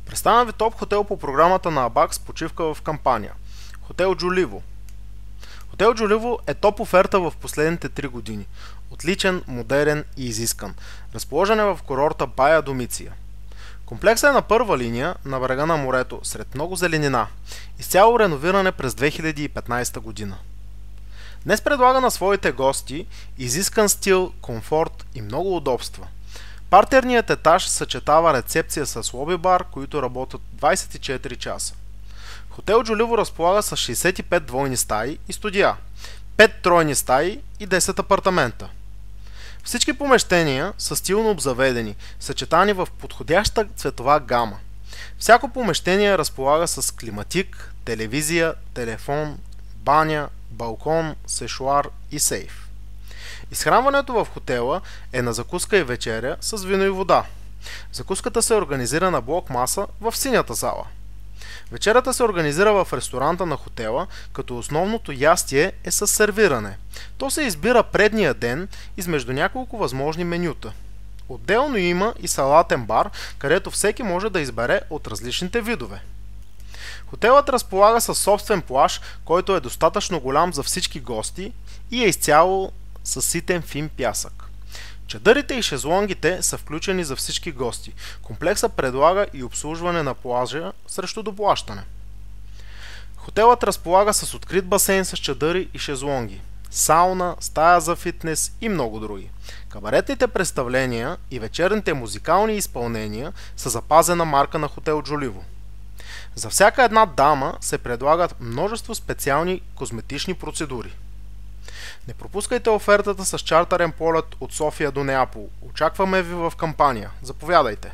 Представям ви топ хотел по програмата на Абак с почивка в кампания. Хотел Джоливо. Хотел Джоливо е топ оферта в последните 3 години. Отличен, модерен и изискан. Разположен е в курорта Бая Домиция. Комплексът е на първа линия на брега на морето, сред много зеленина. Изцяло реновиране през 2015 година. Днес предлага на своите гости изискан стил, комфорт и много удобства. Партерният етаж съчетава рецепция с лоби-бар, които работят 24 часа. Хотел Джоливо разполага с 65 двойни стаи и студия, 5 тройни стаи и 10 апартамента. Всички помещения са стилно обзаведени, съчетани в подходяща цветова гама. Всяко помещение разполага с климатик, телевизия, телефон, баня, балкон, сешоар и сейф. Изхранването в хотела е на закуска и вечеря с вино и вода. Закуската се организира на блок маса в синята зала. Вечерята се организира в ресторанта на хотела, като основното ястие е с сервиране. То се избира предния ден измежду няколко възможни менюта. Отделно има и салатен бар, където всеки може да избере от различните видове. Хотелът разполага със собствен плаж, който е достатъчно голям за всички гости и е изцяло със ситен фин пясък. Чадърите и шезлонгите са включени за всички гости. Комплексът предлага и обслужване на плажа срещу доплащане. Хотелът разполага с открит басейн с чадъри и шезлонги, сауна, стая за фитнес и много други. Кабаретните представления и вечерните музикални изпълнения са запазена марка на Хотел Джоливо. За всяка една дама се предлагат множество специални козметични процедури. Не пропускайте офертата с чартърен полет от София до Неапол. Очакваме ви в кампания. Заповядайте!